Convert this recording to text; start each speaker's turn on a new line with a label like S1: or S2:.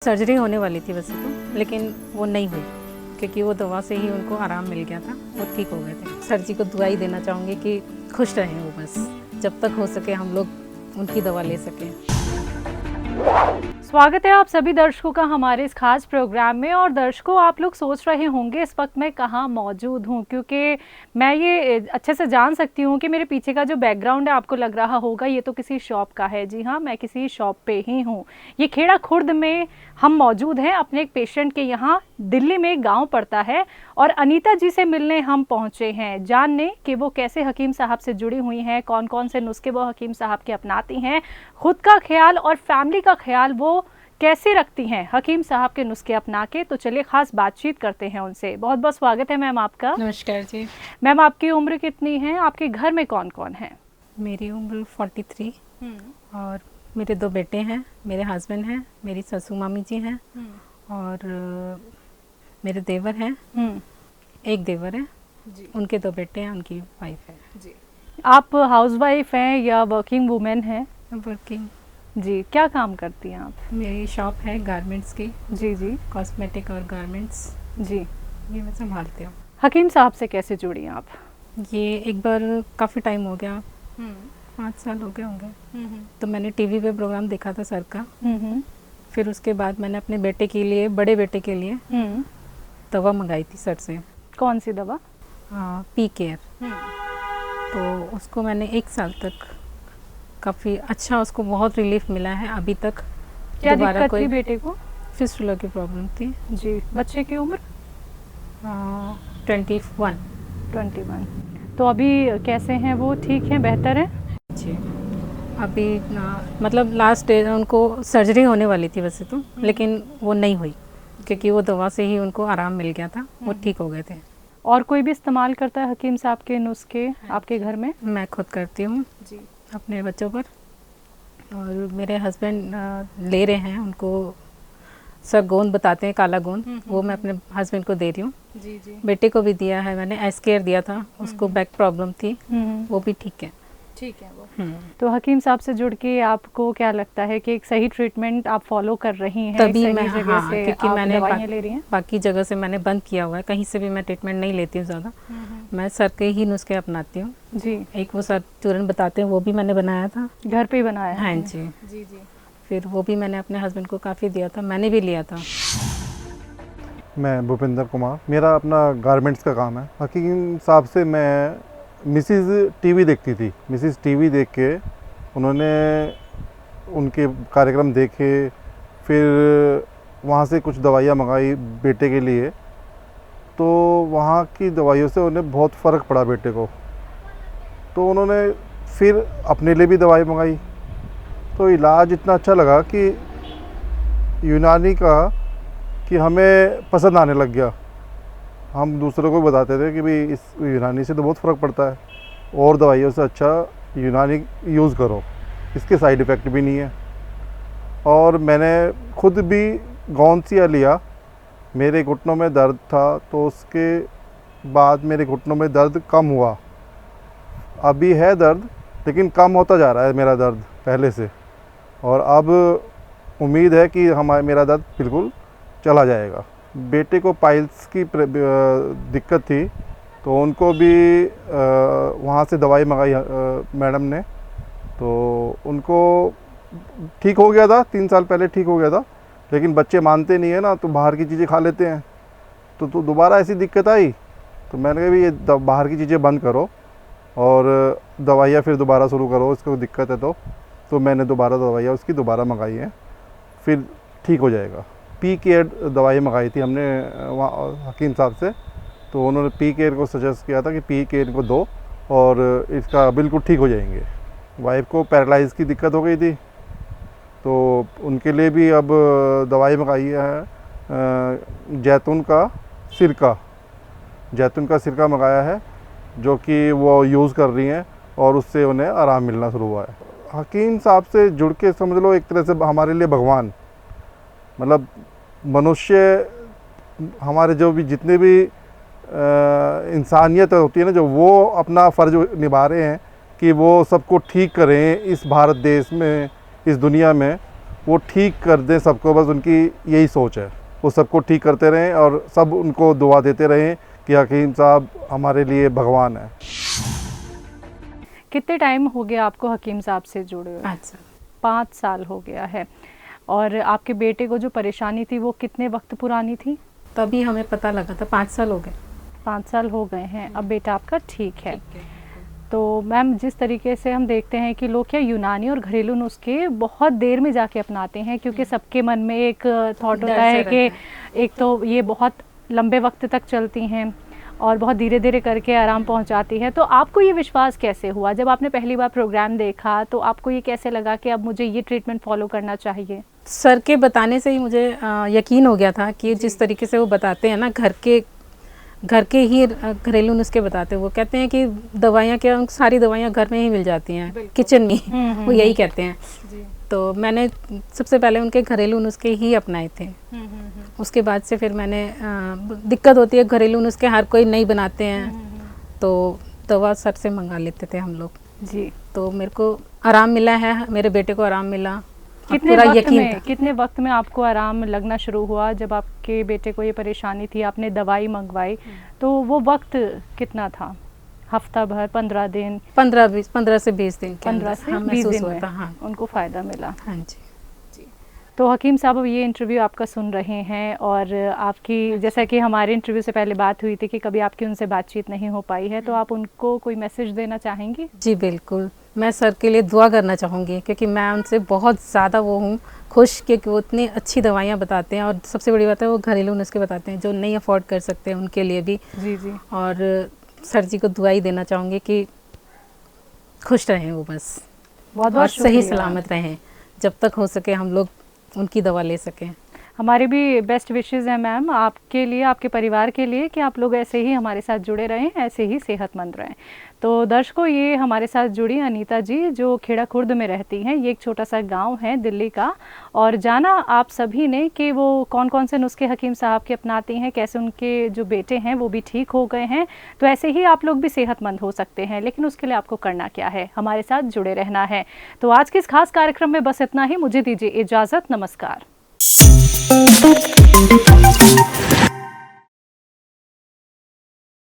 S1: Surgery होने वाली थी वैसे तो, लेकिन वो नहीं हुई क्योंकि वो दवा से ही उनको आराम मिल गया था, वो ठीक हो गए थे। सर जी को दुआ ही देना चाहूँगी कि खुश रहें वो, बस जब तक हो सके हम लोग उनकी दवा ले सकें।
S2: स्वागत है आप सभी दर्शकों का हमारे इस खास प्रोग्राम में। और दर्शकों, आप लोग सोच रहे होंगे इस वक्त मैं कहाँ मौजूद हूँ, क्योंकि मैं ये अच्छे से जान सकती हूँ कि मेरे पीछे का जो बैकग्राउंड है आपको लग रहा होगा ये तो किसी शॉप का है। जी हाँ, मैं किसी शॉप पे ही हूँ। ये खेड़ा खुर्द में हम मौजूद हैं अपने एक पेशेंट के यहाँ। दिल्ली में एक गाँव पड़ता है और अनीता जी से मिलने हम पहुँचे हैं, जानने कि वो कैसे हकीम साहब से जुड़ी हुई हैं, कौन कौन से नुस्खे वो हकीम साहब के अपनाती हैं, खुद का ख्याल और फैमिली का ख्याल वो कैसे रखती हैं हकीम साहब के नुस्खे अपना के। तो चलिए खास बातचीत करते हैं उनसे। बहुत बहुत स्वागत है मैम आपका।
S1: नमस्कार जी।
S2: मैम, आपकी उम्र कितनी है? आपके घर में कौन कौन है?
S1: मेरी उम्र 43 और मेरे 2 बेटे हैं, मेरे हस्बैंड हैं, मेरी ससुर मामी जी हैं और मेरे देवर हैं। एक देवर है जी, उनके 2 बेटे हैं, उनकी वाइफ है जी।
S2: आप हाउसवाइफ हैं या वर्किंग वुमेन हैं?
S1: वर्किंग
S2: जी। क्या काम करती हैं आप?
S1: मेरी शॉप है गारमेंट्स की।
S2: जी जी।
S1: कॉस्मेटिक और गारमेंट्स जी, ये मैं संभालती हूँ।
S2: हकीम साहब से कैसे जुड़ी आप?
S1: ये एक बार काफ़ी टाइम हो गया, 5 साल हो गए होंगे। तो मैंने टीवी पे प्रोग्राम देखा था सर का। फिर उसके बाद मैंने अपने बेटे के लिए, बड़े बेटे के लिए दवा मंगाई थी सर से।
S2: कौन सी दवा?
S1: P care. तो उसको मैंने 1 साल तक काफ़ी अच्छा, उसको बहुत रिलीफ मिला है अभी तक।
S2: क्या दिक्कत थी बेटे को?
S1: फिस्टुला की प्रॉब्लम थी
S2: जी। बच्चे की उम्र?
S1: 21।
S2: तो अभी कैसे हैं वो? ठीक हैं, बेहतर हैं
S1: जी। अभी मतलब लास्ट डे उनको सर्जरी होने वाली थी वैसे तो, लेकिन वो नहीं हुई क्योंकि वो दवा से ही उनको आराम मिल गया था, वो ठीक हो गए थे।
S2: और कोई भी इस्तेमाल करता है हकीम साहब के नुस्खे आपके घर में?
S1: मैं खुद करती हूँ जी, अपने बच्चों पर। और मेरे हस्बैंड ले रहे हैं, उनको सर गोंद बताते हैं, काला गोंद, वो मैं अपने हस्बैंड को दे रही हूँ जी जी। बेटे को भी दिया है मैंने, एस केयर दिया था, उसको बैक प्रॉब्लम थी, वो भी ठीक है वो।
S2: तो हकीम साहब से जुड़ के आपको क्या लगता है कि एक सही ट्रीटमेंट आप फॉलो कर रही हैं?
S1: तभी मैं क्योंकि मैंने
S2: ले रही हैं,
S1: बाकी जगह से मैंने बंद किया हुआ है, कहीं से भी मैं ट्रीटमेंट नहीं लेती हूँ ज़्यादा। मैं सर के ही नुस्खे अपनाती हूँ जी। एक वो सर चूरन बताते हैं, वो भी मैंने बनाया था,
S2: घर पे ही बनाया?
S1: हाँ जी जी जी। फिर वो भी मैंने अपने हस्बैंड को काफ़ी दिया था, मैंने भी लिया था।
S3: मैं भूपेंद्र कुमार, मेरा अपना गारमेंट्स का काम है। हकीम साहब से मैं मिसिज़ टीवी देखती थी, मिसिज़ टीवी देख के उन्होंने उनके कार्यक्रम देखे, फिर वहाँ से कुछ दवाइयाँ मंगाई बेटे के लिए। तो वहाँ की दवाइयों से उन्हें बहुत फ़र्क पड़ा बेटे को, तो उन्होंने फिर अपने लिए भी दवाई मंगाई। तो इलाज इतना अच्छा लगा कि यूनानी का कि हमें पसंद आने लग गया। हम दूसरों को बताते थे कि भाई इस यूनानी से तो बहुत फ़र्क पड़ता है, और दवाइयों से अच्छा यूनानी यूज़ करो, इसके साइड इफ़ेक्ट भी नहीं है। और मैंने खुद भी गौनसिया लिया, मेरे घुटनों में दर्द था, तो उसके बाद मेरे घुटनों में दर्द कम हुआ। अभी है दर्द, लेकिन कम होता जा रहा है मेरा दर्द पहले से, और अब उम्मीद है कि मेरा दर्द बिल्कुल चला जाएगा। बेटे को पाइल्स की दिक्कत थी, तो उनको भी वहाँ से दवाई मंगाई मैडम ने, तो उनको ठीक हो गया था, 3 साल पहले ठीक हो गया था। लेकिन बच्चे मानते नहीं है ना, तो बाहर की चीज़ें खा लेते हैं, तो दोबारा ऐसी दिक्कत आई, तो मैंने कहा भी ये बाहर की चीज़ें बंद करो और दवाइयाँ फिर दोबारा शुरू करो, इसको दिक्कत है तो मैंने दोबारा दवाइयाँ उसकी दोबारा मंगाई हैं, फिर ठीक हो जाएगा। पी केयर दवाई मंगाई थी हमने वहाँ हकीम साहब से, तो उन्होंने पी केयर को सजेस्ट किया था कि पी केयर को दो और इसका बिल्कुल ठीक हो जाएंगे। वाइफ को पैरालाइज़ की दिक्कत हो गई थी, तो उनके लिए भी अब दवाई मंगाई है, जैतून का सिरका मंगाया है, जो कि वो यूज़ कर रही हैं और उससे उन्हें आराम मिलना शुरू हुआ है। हकीम साहब से जुड़ के समझ लो एक तरह से हमारे लिए भगवान, मतलब मनुष्य, हमारे जो भी जितने भी इंसानियत होती है ना, जो वो अपना फ़र्ज निभा रहे हैं कि वो सबको ठीक करें इस भारत देश में, इस दुनिया में, वो ठीक कर दें सबको, बस उनकी यही सोच है। वो सबको ठीक करते रहें और सब उनको दुआ देते रहें कि हकीम साहब हमारे लिए भगवान है।
S2: कितने टाइम हो गया आपको हकीम साहब से जुड़े हुए?
S1: 5 साल।
S2: 5 साल हो गया है। और आपके बेटे को जो परेशानी थी वो कितने वक्त पुरानी थी?
S1: तभी हमें पता लगा था, 5 साल हो गए।
S2: 5 साल हो गए हैं। अब बेटा आपका ठीक है। तो मैम, जिस तरीके से हम देखते हैं कि लोग क्या यूनानी और घरेलू नुस्खे बहुत देर में जाके अपनाते हैं, क्योंकि सबके मन में एक थॉट होता है कि एक तो ये बहुत लंबे वक्त तक चलती हैं और बहुत धीरे धीरे करके आराम पहुंचाती है। तो आपको ये विश्वास कैसे हुआ जब आपने पहली बार प्रोग्राम देखा? तो आपको ये कैसे लगा कि अब मुझे ये ट्रीटमेंट फॉलो करना चाहिए?
S1: सर के बताने से ही मुझे यकीन हो गया था कि जिस तरीके से वो बताते हैं ना, घर के ही घरेलू नुस्खे बताते हैं। वो कहते हैं कि दवाइयाँ क्या, सारी दवाइयाँ घर में ही मिल जाती हैं, किचन में। वो यही कहते हैं। तो मैंने सबसे पहले उनके घरेलू नुस्खे ही अपनाए थे। उसके बाद से फिर मैंने दिक्कत होती है, घरेलू नुस्खे हर कोई नहीं बनाते हैं, तो दवा सर से मंगा लेते थे हम लोग
S2: जी।
S1: तो मेरे को आराम मिला है, मेरे बेटे को आराम मिला।
S2: कितने वक्त में आपको आराम लगना शुरू हुआ? जब आपके बेटे को ये परेशानी थी, आपने दवाई मंगवाई, तो वो वक्त कितना था? हफ्ता भर, 15 दिन?
S1: 15 से 20 दिन के
S2: 15 से 20 दिन में
S1: हाँ।
S2: उनको फ़ायदा मिला।
S1: हाँ जी।
S2: तो हकीम साहब, अब ये इंटरव्यू आपका सुन रहे हैं और आपकी, जैसा कि हमारे इंटरव्यू से पहले बात हुई थी कि कभी आपकी उनसे बातचीत नहीं हो पाई है, तो आप उनको कोई मैसेज देना चाहेंगी?
S1: जी बिल्कुल, मैं सर के लिए दुआ करना चाहूँगी, क्योंकि मैं उनसे बहुत ज़्यादा वो हूँ खुश, क्योंकि वो इतनी अच्छी दवाइयाँ बताते हैं और सबसे बड़ी बात है वो घरेलू नुस्खे बताते हैं जो नहीं अफोर्ड कर सकते हैं, उनके लिए भी।
S2: जी।
S1: और सर जी को दुआ ही देना चाहूँगी कि खुश रहें वो, बस बहुत सही सलामत रहें, जब तक हो सके हम लोग उनकी दवा ले सकें।
S2: हमारे भी बेस्ट विशेज़ हैं मैम आपके लिए, आपके परिवार के लिए, कि आप लोग ऐसे ही हमारे साथ जुड़े रहें, ऐसे ही सेहतमंद रहें। तो दर्शकों, ये हमारे साथ जुड़ी अनीता जी, जो खेड़ा खुर्द में रहती हैं। ये एक छोटा सा गांव है दिल्ली का, और जाना आप सभी ने कि वो कौन कौन से नुस्खे हकीम साहब के अपनाती हैं, कैसे उनके जो बेटे हैं वो भी ठीक हो गए हैं। तो ऐसे ही आप लोग भी सेहतमंद हो सकते हैं, लेकिन उसके लिए आपको करना क्या है? हमारे साथ जुड़े रहना है। तो आज के इस खास कार्यक्रम में बस इतना ही। मुझे दीजिए इजाज़त। नमस्कार।